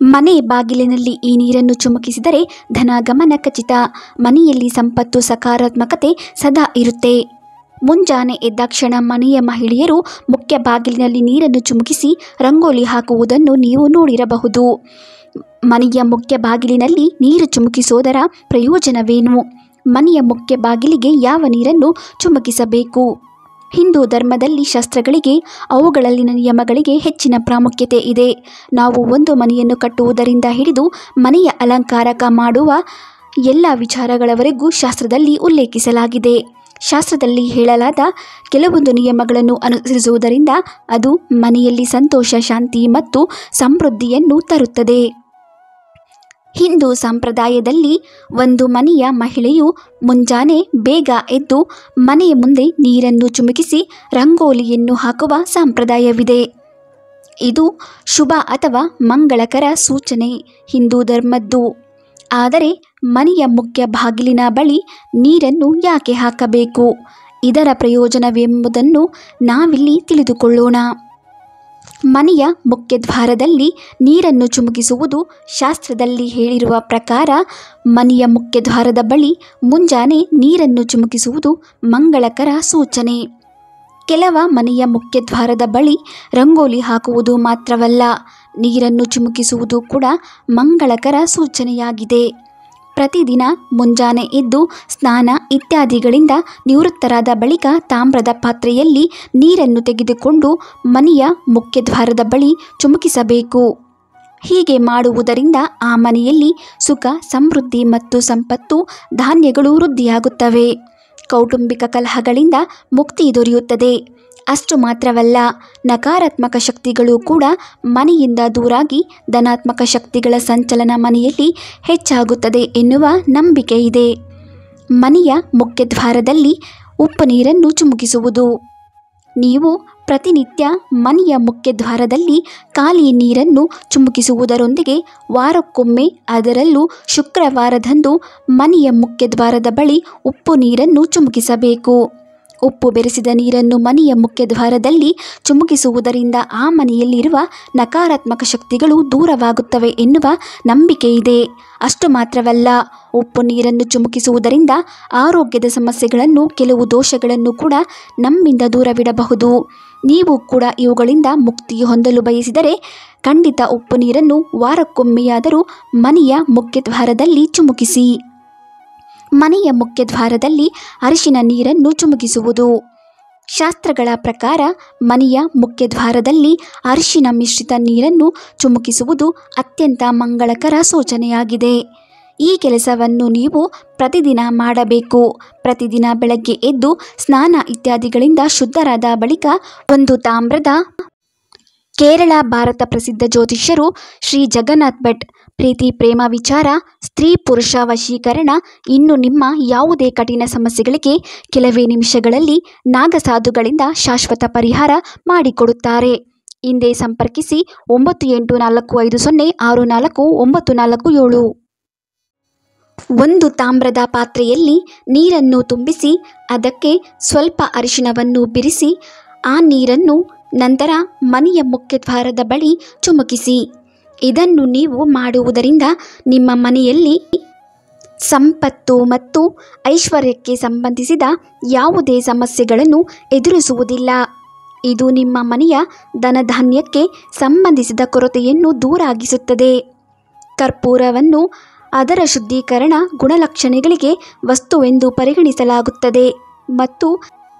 ಮನೆ ಬಾಗಿಲಿನಲ್ಲಿ ಈ ನೀರನ್ನು ಚಿಮುಕಿಸಿದರೆ ಧನಾಗಮನ ಖಚಿತ. ಮನೆಯಲ್ಲಿ ಸಂಪತ್ತು ಸಕಾರಾತ್ಮಕತೆ ಸದಾ ಇರುತ್ತೆ. ಮುಂಜಾನೆ ಎದ್ದಾಕ್ಷಣ ಮನೆಯ ಮಹಿಳೆಯರು ಮುಖ್ಯ ಬಾಗಿಲಿನಲ್ಲಿ ನೀರನ್ನು ಚಿಮುಕಿಸಿ ರಂಗೋಲಿ ಹಾಕುವುದನ್ನು ನೀವು ನೋಡಿರಬಹುದು. ಮನೆಯ ಮುಖ್ಯ ಬಾಗಿಲಿನಲ್ಲಿ ನೀರು ಚಿಮುಕಿಸುವುದರ ಪ್ರಯೋಜನವೇನು? ಮನೆಯ ಮುಖ್ಯ ಬಾಗಿಲಿಗೆ ಯಾವ ನೀರನ್ನು ಚಿಮುಕಿಸಬೇಕು? ಹಿಂದೂ ಧರ್ಮದಲ್ಲಿ ಶಾಸ್ತ್ರಗಳಿಗೆ, ಅವುಗಳಲ್ಲಿನ ನಿಯಮಗಳಿಗೆ ಹೆಚ್ಚಿನ ಪ್ರಾಮುಖ್ಯತೆ ಇದೆ. ನಾವು ಒಂದು ಮನೆಯನ್ನು ಕಟ್ಟುವುದರಿಂದ ಹಿಡಿದು ಮನೆಯ ಅಲಂಕಾರಕ ಮಾಡುವ ಎಲ್ಲ ವಿಚಾರಗಳವರೆಗೂ ಶಾಸ್ತ್ರದಲ್ಲಿ ಉಲ್ಲೇಖಿಸಲಾಗಿದೆ. ಶಾಸ್ತ್ರದಲ್ಲಿ ಹೇಳಲಾದ ಕೆಲವೊಂದು ನಿಯಮಗಳನ್ನು ಅನುಸರಿಸುವುದರಿಂದ ಅದು ಮನೆಯಲ್ಲಿ ಸಂತೋಷ, ಶಾಂತಿ ಮತ್ತು ಸಮೃದ್ಧಿಯನ್ನು ತರುತ್ತದೆ. ಹಿಂದೂ ಸಂಪ್ರದಾಯದಲ್ಲಿ ಒಂದು ಮನೆಯ ಮಹಿಳೆಯು ಮುಂಜಾನೆ ಬೇಗ ಎದ್ದು ಮನೆಯ ಮುಂದೆ ನೀರನ್ನು ಚಿಮುಕಿಸಿ ರಂಗೋಲಿಯನ್ನು ಹಾಕುವ ಸಂಪ್ರದಾಯವಿದೆ. ಇದು ಶುಭ ಅಥವಾ ಮಂಗಳಕರ ಸೂಚನೆ ಹಿಂದೂ ಧರ್ಮದ್ದು. ಆದರೆ ಮನೆಯ ಮುಖ್ಯ ಬಾಗಿಲಿನ ಬಳಿ ನೀರನ್ನು ಯಾಕೆ ಹಾಕಬೇಕು? ಇದರ ಪ್ರಯೋಜನವೆಂಬುದನ್ನು ನಾವಿಲ್ಲಿ ತಿಳಿದುಕೊಳ್ಳೋಣ. ಮನೆಯ ಮುಖ್ಯ ದ್ವಾರದಲ್ಲಿ ನೀರನ್ನು ಚಿಮುಕಿಸುವುದು ಶಾಸ್ತ್ರದಲ್ಲಿ ಹೇಳಿರುವ ಪ್ರಕಾರ ಮನೆಯ ಮುಖ್ಯ ದ್ವಾರದ ಬಳಿ ಮುಂಜಾನೆ ನೀರನ್ನು ಚಿಮುಕಿಸುವುದು ಮಂಗಳಕರ ಸೂಚನೆ. ಕೆಲವ ಮನೆಯ ಮುಖ್ಯ ದ್ವಾರದ ಬಳಿ ರಂಗೋಲಿ ಹಾಕುವುದು ಮಾತ್ರವಲ್ಲ, ನೀರನ್ನು ಚಿಮುಕಿಸುವುದು ಕೂಡ ಮಂಗಳಕರ ಸೂಚನೆಯಾಗಿದೆ. ಪ್ರತಿದಿನ ಮುಂಜಾನೆ ಎದ್ದು ಸ್ನಾನ ಇತ್ಯಾದಿಗಳಿಂದ ನಿವೃತ್ತರಾದ ಬಳಿಕ ತಾಮ್ರದ ಪಾತ್ರೆಯಲ್ಲಿ ನೀರನ್ನು ತೆಗೆದುಕೊಂಡು ಮನೆಯ ಮುಖ್ಯ ದ್ವಾರದ ಬಳಿ ಚಿಮುಕಿಸಬೇಕು. ಹೀಗೆ ಮಾಡುವುದರಿಂದ ಆ ಮನೆಯಲ್ಲಿ ಸುಖ, ಸಮೃದ್ಧಿ ಮತ್ತು ಸಂಪತ್ತು, ಧಾನ್ಯಗಳು ವೃದ್ಧಿಯಾಗುತ್ತವೆ. ಕೌಟುಂಬಿಕ ಕಲಹಗಳಿಂದ ಮುಕ್ತಿ ದೊರೆಯುತ್ತದೆ. ಅಷ್ಟು ಮಾತ್ರವಲ್ಲ, ನಕಾರಾತ್ಮಕ ಶಕ್ತಿಗಳು ಕೂಡ ಮನೆಯಿಂದ ದೂರಾಗಿ ಧನಾತ್ಮಕ ಶಕ್ತಿಗಳ ಸಂಚಲನ ಮನೆಯಲ್ಲಿ ಹೆಚ್ಚಾಗುತ್ತದೆ ಎನ್ನುವ ನಂಬಿಕೆ ಇದೆ. ಮನೆಯ ಮುಖ್ಯ ದ್ವಾರದಲ್ಲಿ ಉಪ್ಪು ನೀರನ್ನು ಚಿಮುಕಿಸುವುದು. ನೀವು ಪ್ರತಿನಿತ್ಯ ಮನೆಯ ಮುಖ್ಯ ದ್ವಾರದಲ್ಲಿ ಖಾಲಿ ನೀರನ್ನು ಚಿಮುಕಿಸುವುದರೊಂದಿಗೆ ವಾರಕ್ಕೊಮ್ಮೆ, ಅದರಲ್ಲೂ ಶುಕ್ರವಾರದಂದು ಮನೆಯ ಮುಖ್ಯ ದ್ವಾರದ ಬಳಿ ಉಪ್ಪು ನೀರನ್ನು ಚಿಮುಕಿಸಬೇಕು. ಉಪ್ಪು ಬೆರೆಸಿದ ನೀರನ್ನು ಮನೆಯ ಮುಖ್ಯ ದ್ವಾರದಲ್ಲಿ ಚಿಮುಕಿಸುವುದರಿಂದ ಆ ಮನೆಯಲ್ಲಿರುವ ನಕಾರಾತ್ಮಕ ಶಕ್ತಿಗಳು ದೂರವಾಗುತ್ತವೆ ಎನ್ನುವ ನಂಬಿಕೆ ಇದೆ. ಅಷ್ಟು ಮಾತ್ರವಲ್ಲ, ಉಪ್ಪು ನೀರನ್ನು ಚಿಮುಕಿಸುವುದರಿಂದ ಆರೋಗ್ಯದ ಸಮಸ್ಯೆಗಳನ್ನು, ಕೆಲವು ದೋಷಗಳನ್ನು ಕೂಡ ನಮ್ಮಿಂದ ದೂರವಿಡಬಹುದು. ನೀವು ಕೂಡ ಇವುಗಳಿಂದ ಮುಕ್ತಿ ಹೊಂದಲು ಬಯಸಿದರೆ ಖಂಡಿತ ಉಪ್ಪು ನೀರನ್ನು ವಾರಕ್ಕೊಮ್ಮೆಯಾದರೂ ಮನೆಯ ಮುಖ್ಯ ದ್ವಾರದಲ್ಲಿ ಚಿಮುಕಿಸಿ. ಮನೆಯ ಮುಖ್ಯ ದ್ವಾರದಲ್ಲಿ ಅರಿಶಿನ ನೀರನ್ನು ಚಿಮುಕಿಸುವುದು. ಶಾಸ್ತ್ರಗಳ ಪ್ರಕಾರ ಮನೆಯ ಮುಖ್ಯ ದ್ವಾರದಲ್ಲಿ ಅರಿಶಿನ ಮಿಶ್ರಿತ ನೀರನ್ನು ಚಿಮುಕಿಸುವುದು ಅತ್ಯಂತ ಮಂಗಳಕರ ಸೂಚನೆಯಾಗಿದೆ. ಈ ಕೆಲಸವನ್ನು ನೀವು ಪ್ರತಿದಿನ ಮಾಡಬೇಕು. ಪ್ರತಿದಿನ ಬೆಳಗ್ಗೆ ಎದ್ದು ಸ್ನಾನ ಇತ್ಯಾದಿಗಳಿಂದ ಶುದ್ಧರಾದ ಬಳಿಕ ಒಂದು ತಾಮ್ರದ ಕೇರಳ ಭಾರತ ಪ್ರಸಿದ್ಧ ಜ್ಯೋತಿಷ್ಯರು ಶ್ರೀ ಜಗನ್ನಾಥ್ ಭಟ್ ಪ್ರೀತಿ, ಪ್ರೇಮ ವಿಚಾರ, ಸ್ತ್ರೀ ಪುರುಷ ವಶೀಕರಣ, ಇನ್ನು ನಿಮ್ಮ ಯಾವುದೇ ಕಠಿಣ ಸಮಸ್ಯೆಗಳಿಗೆ ಕೆಲವೇ ನಿಮಿಷಗಳಲ್ಲಿ ನಾಗಸಾಧುಗಳಿಂದ ಶಾಶ್ವತ ಪರಿಹಾರ ಮಾಡಿಕೊಡುತ್ತಾರೆ. ಹಿಂದೆ ಸಂಪರ್ಕಿಸಿ 9845064947. ಒಂದು ತಾಮ್ರದ ಪಾತ್ರೆಯಲ್ಲಿ ನೀರನ್ನು ತುಂಬಿಸಿ ಅದಕ್ಕೆ ಸ್ವಲ್ಪ ಅರಿಶಿನವನ್ನು ಬೆರೆಸಿ ಆ ನೀರನ್ನು ನಂತರ ಮನೆಯ ಮುಖ್ಯ ದ್ವಾರದ ಬಳಿ ಚಿಮುಕಿಸಿ. ಇದನ್ನು ನೀವು ಮಾಡುವುದರಿಂದ ನಿಮ್ಮ ಮನೆಯಲ್ಲಿ ಸಂಪತ್ತು ಮತ್ತು ಐಶ್ವರ್ಯಕ್ಕೆ ಸಂಬಂಧಿಸಿದ ಯಾವುದೇ ಸಮಸ್ಯೆಗಳನ್ನು ಎದುರಿಸುವುದಿಲ್ಲ. ಇದು ನಿಮ್ಮ ಮನೆಯ ಧನಧಾನ್ಯಕ್ಕೆ ಸಂಬಂಧಿಸಿದ ಕೊರತೆಯನ್ನು ದೂರಾಗಿಸುತ್ತದೆ. ಕರ್ಪೂರವನ್ನು ಅದರ ಶುದ್ಧೀಕರಣ ಗುಣಲಕ್ಷಣಗಳಿಗೆ ವಸ್ತುವೆಂದು ಪರಿಗಣಿಸಲಾಗುತ್ತದೆ ಮತ್ತು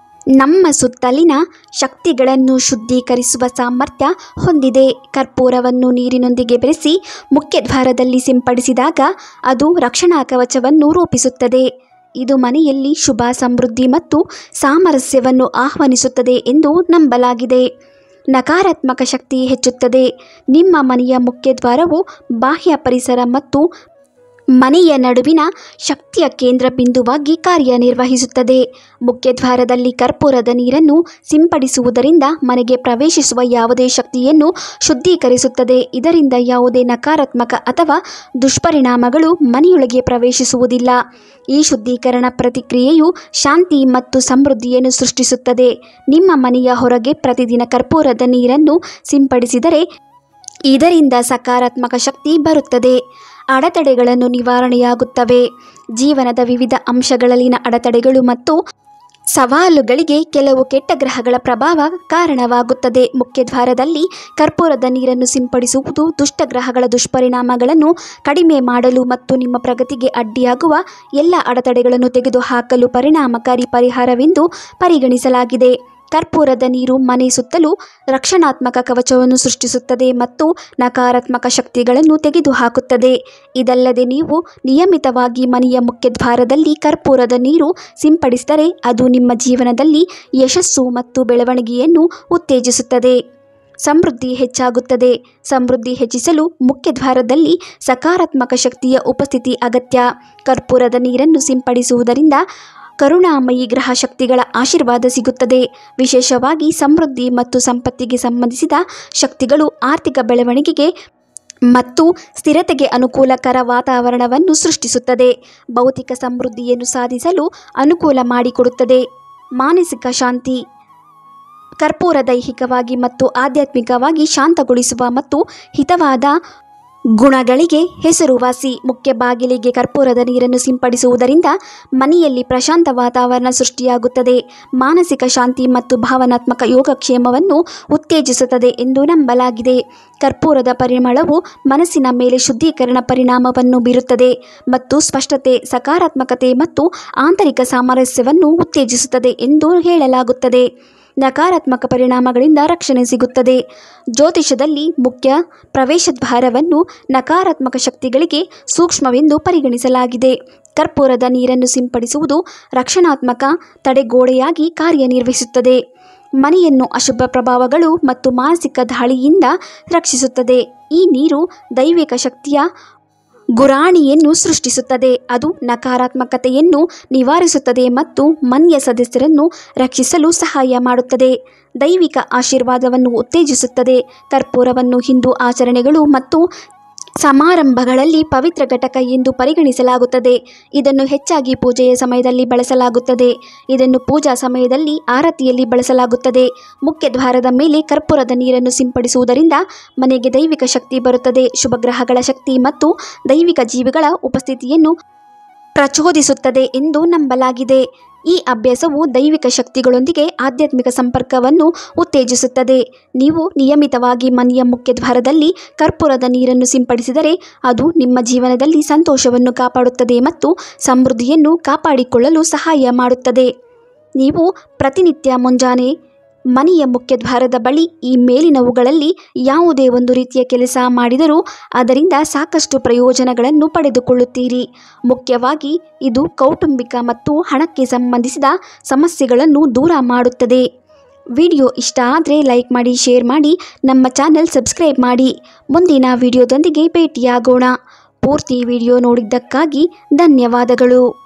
ನಮ್ಮ ಸುತ್ತಲಿನ ಶಕ್ತಿಗಳನ್ನು ಶುದ್ಧೀಕರಿಸುವ ಸಾಮರ್ಥ್ಯ ಹೊಂದಿದೆ. ಕರ್ಪೂರವನ್ನು ನೀರಿನೊಂದಿಗೆ ಬೆರೆಸಿ ಮುಖ್ಯ ದ್ವಾರದಲ್ಲಿ ಸಿಂಪಡಿಸಿದಾಗ ಅದು ರಕ್ಷಣಾ ಕವಚವನ್ನು ರೂಪಿಸುತ್ತದೆ. ಇದು ಮನೆಯಲ್ಲಿ ಶುಭ, ಸಮೃದ್ಧಿ ಮತ್ತು ಸಾಮರಸ್ಯವನ್ನು ಆಹ್ವಾನಿಸುತ್ತದೆ ಎಂದು ನಂಬಲಾಗಿದೆ. ನಕಾರಾತ್ಮಕ ಶಕ್ತಿ ಹೆಚ್ಚುತ್ತದೆ. ನಿಮ್ಮ ಮನೆಯ ಮುಖ್ಯ ದ್ವಾರವು ಬಾಹ್ಯ ಪರಿಸರ ಮತ್ತು ಮನೆಯ ನಡುವಿನ ಶಕ್ತಿಯ ಕೇಂದ್ರ ಬಿಂದುವಾಗಿ ಕಾರ್ಯನಿರ್ವಹಿಸುತ್ತದೆ. ಮುಖ್ಯ ದ್ವಾರದಲ್ಲಿ ಕರ್ಪೂರದ ನೀರನ್ನು ಸಿಂಪಡಿಸುವುದರಿಂದ ಮನೆಗೆ ಪ್ರವೇಶಿಸುವ ಯಾವುದೇ ಶಕ್ತಿಯನ್ನು ಶುದ್ಧೀಕರಿಸುತ್ತದೆ. ಇದರಿಂದ ಯಾವುದೇ ನಕಾರಾತ್ಮಕ ಅಥವಾ ದುಷ್ಪರಿಣಾಮಗಳು ಮನೆಯೊಳಗೆ ಪ್ರವೇಶಿಸುವುದಿಲ್ಲ. ಈ ಶುದ್ಧೀಕರಣ ಪ್ರತಿಕ್ರಿಯೆಯು ಶಾಂತಿ ಮತ್ತು ಸಮೃದ್ಧಿಯನ್ನು ಸೃಷ್ಟಿಸುತ್ತದೆ. ನಿಮ್ಮ ಮನೆಯ ಹೊರಗೆ ಪ್ರತಿದಿನ ಕರ್ಪೂರದ ನೀರನ್ನು ಸಿಂಪಡಿಸಿದರೆ ಇದರಿಂದ ಸಕಾರಾತ್ಮಕ ಶಕ್ತಿ ಬರುತ್ತದೆ. ಅಡೆತಡೆಗಳನ್ನು ನಿವಾರಣೆಯಾಗುತ್ತವೆ. ಜೀವನದ ವಿವಿಧ ಅಂಶಗಳಲ್ಲಿನ ಅಡೆತಡೆಗಳು ಮತ್ತು ಸವಾಲುಗಳಿಗೆ ಕೆಲವು ಕೆಟ್ಟ ಗ್ರಹಗಳ ಪ್ರಭಾವ ಕಾರಣವಾಗುತ್ತದೆ. ಮುಖ್ಯದ್ವಾರದಲ್ಲಿ ಕರ್ಪೂರದ ನೀರನ್ನು ಸಿಂಪಡಿಸುವುದು ದುಷ್ಟಗ್ರಹಗಳ ದುಷ್ಪರಿಣಾಮಗಳನ್ನು ಕಡಿಮೆ ಮಾಡಲು ಮತ್ತು ನಿಮ್ಮ ಪ್ರಗತಿಗೆ ಅಡ್ಡಿಯಾಗುವ ಎಲ್ಲ ಅಡೆತಡೆಗಳನ್ನು ತೆಗೆದುಹಾಕಲು ಪರಿಣಾಮಕಾರಿ ಪರಿಹಾರವೆಂದು ಪರಿಗಣಿಸಲಾಗಿದೆ. ಕರ್ಪೂರದ ನೀರು ಮನೆ ಸುತ್ತಲೂ ರಕ್ಷಣಾತ್ಮಕ ಕವಚವನ್ನು ಸೃಷ್ಟಿಸುತ್ತದೆ ಮತ್ತು ನಕಾರಾತ್ಮಕ ಶಕ್ತಿಗಳನ್ನು ತೆಗೆದುಹಾಕುತ್ತದೆ. ಇದಲ್ಲದೆ ನೀವು ನಿಯಮಿತವಾಗಿ ಮನೆಯ ಮುಖ್ಯದ್ವಾರದಲ್ಲಿ ಕರ್ಪೂರದ ನೀರು ಸಿಂಪಡಿಸಿದರೆ ಅದು ನಿಮ್ಮ ಜೀವನದಲ್ಲಿ ಯಶಸ್ಸು ಮತ್ತು ಬೆಳವಣಿಗೆಯನ್ನು ಉತ್ತೇಜಿಸುತ್ತದೆ. ಸಮೃದ್ಧಿ ಹೆಚ್ಚಾಗುತ್ತದೆ. ಸಮೃದ್ಧಿ ಹೆಚ್ಚಿಸಲು ಮುಖ್ಯದ್ವಾರದಲ್ಲಿ ಸಕಾರಾತ್ಮಕ ಶಕ್ತಿಯ ಉಪಸ್ಥಿತಿ ಅಗತ್ಯ. ಕರ್ಪೂರದ ನೀರನ್ನು ಸಿಂಪಡಿಸುವುದರಿಂದ ಕರುಣಾಮಯಿ ಗ್ರಹ ಶಕ್ತಿಗಳ ಆಶೀರ್ವಾದ ಸಿಗುತ್ತದೆ. ವಿಶೇಷವಾಗಿ ಸಮೃದ್ಧಿ ಮತ್ತು ಸಂಪತ್ತಿಗೆ ಸಂಬಂಧಿಸಿದ ಶಕ್ತಿಗಳು ಆರ್ಥಿಕ ಬೆಳವಣಿಗೆಗೆ ಮತ್ತು ಸ್ಥಿರತೆಗೆ ಅನುಕೂಲಕರ ವಾತಾವರಣವನ್ನು ಸೃಷ್ಟಿಸುತ್ತದೆ. ಭೌತಿಕ ಸಮೃದ್ಧಿಯನ್ನು ಸಾಧಿಸಲು ಅನುಕೂಲ ಮಾಡಿಕೊಡುತ್ತದೆ. ಮಾನಸಿಕ ಶಾಂತಿ. ಕರ್ಪೂರ ದೈಹಿಕವಾಗಿ ಮತ್ತು ಆಧ್ಯಾತ್ಮಿಕವಾಗಿ ಶಾಂತಗೊಳಿಸುವ ಮತ್ತು ಹಿತವಾದ ಗುಣಗಳಿಗೆ ಹೆಸರುವಾಸಿ. ಮುಖ್ಯ ಬಾಗಿಲಿಗೆ ಕರ್ಪೂರದ ನೀರನ್ನು ಸಿಂಪಡಿಸುವುದರಿಂದ ಮನೆಯಲ್ಲಿ ಪ್ರಶಾಂತ ವಾತಾವರಣ ಸೃಷ್ಟಿಯಾಗುತ್ತದೆ. ಮಾನಸಿಕ ಶಾಂತಿ ಮತ್ತು ಭಾವನಾತ್ಮಕ ಯೋಗಕ್ಷೇಮವನ್ನು ಉತ್ತೇಜಿಸುತ್ತದೆ ಎಂದು ನಂಬಲಾಗಿದೆ. ಕರ್ಪೂರದ ಪರಿಮಳವು ಮನಸ್ಸಿನ ಮೇಲೆ ಶುದ್ಧೀಕರಣ ಪರಿಣಾಮವನ್ನು ಬೀರುತ್ತದೆ ಮತ್ತು ಸ್ಪಷ್ಟತೆ, ಸಕಾರಾತ್ಮಕತೆ ಮತ್ತು ಆಂತರಿಕ ಸಾಮರಸ್ಯವನ್ನು ಉತ್ತೇಜಿಸುತ್ತದೆ ಎಂದು ಹೇಳಲಾಗುತ್ತದೆ. ನಕಾರಾತ್ಮಕ ಪರಿಣಾಮಗಳಿಂದ ರಕ್ಷಣೆ ಸಿಗುತ್ತದೆ. ಜ್ಯೋತಿಷದಲ್ಲಿ ಮುಖ್ಯ ಪ್ರವೇಶದ್ವಾರವನ್ನು ನಕಾರಾತ್ಮಕ ಶಕ್ತಿಗಳಿಗೆ ಸೂಕ್ಷ್ಮವೆಂದು ಪರಿಗಣಿಸಲಾಗಿದೆ. ಕರ್ಪೂರದ ನೀರನ್ನು ಸಿಂಪಡಿಸುವುದು ರಕ್ಷಣಾತ್ಮಕ ತಡೆಗೋಡೆಯಾಗಿ ಕಾರ್ಯನಿರ್ವಹಿಸುತ್ತದೆ. ಮನೆಯನ್ನು ಅಶುಭ ಪ್ರಭಾವಗಳು ಮತ್ತು ಮಾನಸಿಕ ದಾಳಿಯಿಂದ ರಕ್ಷಿಸುತ್ತದೆ. ಈ ನೀರು ದೈವಿಕ ಶಕ್ತಿಯ ಗುರಾಣಿಯನ್ನು ಸೃಷ್ಟಿಸುತ್ತದೆ. ಅದು ನಕಾರಾತ್ಮಕತೆಯನ್ನು ನಿವಾರಿಸುತ್ತದೆ ಮತ್ತು ಮನೆಯ ಸದಸ್ಯರನ್ನು ರಕ್ಷಿಸಲು ಸಹಾಯ ಮಾಡುತ್ತದೆ. ದೈವಿಕ ಆಶೀರ್ವಾದವನ್ನು ಉತ್ತೇಜಿಸುತ್ತದೆ. ಕರ್ಪೂರವನ್ನು ಹಿಂದೂ ಆಚರಣೆಗಳು ಮತ್ತು ಸಮಾರಂಭಗಳಲ್ಲಿ ಪವಿತ್ರ ಘಟಕ ಎಂದು ಪರಿಗಣಿಸಲಾಗುತ್ತದೆ. ಇದನ್ನು ಹೆಚ್ಚಾಗಿ ಪೂಜೆಯ ಸಮಯದಲ್ಲಿ ಬಳಸಲಾಗುತ್ತದೆ. ಇದನ್ನು ಪೂಜಾ ಸಮಯದಲ್ಲಿ ಆರತಿಯಲ್ಲಿ ಬಳಸಲಾಗುತ್ತದೆ. ಮುಖ್ಯದ್ವಾರದ ಮೇಲೆ ಕರ್ಪೂರದ ನೀರನ್ನು ಸಿಂಪಡಿಸುವುದರಿಂದ ಮನೆಗೆ ದೈವಿಕ ಶಕ್ತಿ ಬರುತ್ತದೆ. ಶುಭಗ್ರಹಗಳ ಶಕ್ತಿ ಮತ್ತು ದೈವಿಕ ಜೀವಿಗಳ ಉಪಸ್ಥಿತಿಯನ್ನು ಪ್ರಚೋದಿಸುತ್ತದೆ ಎಂದು ನಂಬಲಾಗಿದೆ. ಈ ಅಭ್ಯಾಸವು ದೈವಿಕ ಶಕ್ತಿಗಳೊಂದಿಗೆ ಆಧ್ಯಾತ್ಮಿಕ ಸಂಪರ್ಕವನ್ನು ಉತ್ತೇಜಿಸುತ್ತದೆ. ನೀವು ನಿಯಮಿತವಾಗಿ ಮನೆಯ ಮುಖ್ಯದ್ವಾರದಲ್ಲಿ ಕರ್ಪೂರದ ನೀರನ್ನು ಸಿಂಪಡಿಸಿದರೆ ಅದು ನಿಮ್ಮ ಜೀವನದಲ್ಲಿ ಸಂತೋಷವನ್ನು ಕಾಪಾಡುತ್ತದೆ ಮತ್ತು ಸಮೃದ್ಧಿಯನ್ನು ಕಾಪಾಡಿಕೊಳ್ಳಲು ಸಹಾಯ ಮಾಡುತ್ತದೆ. ನೀವು ಪ್ರತಿನಿತ್ಯ ಮುಂಜಾನೆ ಮನೆಯ ಮುಖ್ಯದ್ವಾರದ ಬಳಿ ಈ ಮೇಲಿನವುಗಳಲ್ಲಿ ಯಾವುದೇ ಒಂದು ರೀತಿಯ ಕೆಲಸ ಮಾಡಿದರೂ ಅದರಿಂದ ಸಾಕಷ್ಟು ಪ್ರಯೋಜನಗಳನ್ನು ಪಡೆದುಕೊಳ್ಳುತ್ತೀರಿ. ಮುಖ್ಯವಾಗಿ ಇದು ಕೌಟುಂಬಿಕ ಮತ್ತು ಹಣಕ್ಕೆ ಸಂಬಂಧಿಸಿದ ಸಮಸ್ಯೆಗಳನ್ನು ದೂರ ಮಾಡುತ್ತದೆ. ವಿಡಿಯೋ ಇಷ್ಟ ಆದರೆ ಲೈಕ್ ಮಾಡಿ, ಶೇರ್ ಮಾಡಿ, ನಮ್ಮ ಚಾನೆಲ್ ಸಬ್ಸ್ಕ್ರೈಬ್ ಮಾಡಿ. ಮುಂದಿನ ವಿಡಿಯೋದೊಂದಿಗೆ ಭೇಟಿಯಾಗೋಣ. ಪೂರ್ತಿ ವಿಡಿಯೋ ನೋಡಿದ್ದಕ್ಕಾಗಿ ಧನ್ಯವಾದಗಳು.